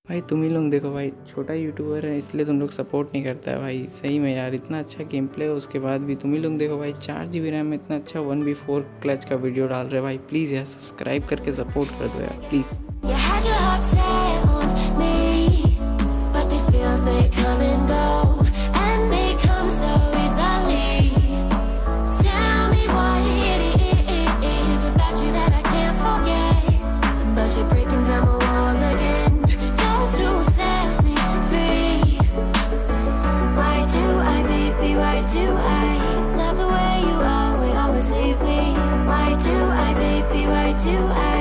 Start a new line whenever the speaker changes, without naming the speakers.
भाई तुम ही लोग देखो भाई, छोटा यूट्यूबर है इसलिए तुम लोग सपोर्ट नहीं करता है भाई। सही में यार, इतना अच्छा गेम प्ले है उसके बाद भी तुम ही लोग देखो भाई, 4 GB रैम में इतना अच्छा 1v4 क्लच का वीडियो डाल रहे भाई। प्लीज़ यार सब्सक्राइब करके सपोर्ट कर दो यार please.
You had your heart set on me, but these feels they come and go, and they come so easily. Tell me what it is about you that I can't forget, but you're breaking down my walls again, just to set me free. Why do I, baby, why do I love the way you are, we always leave me? Why do I, baby, why do I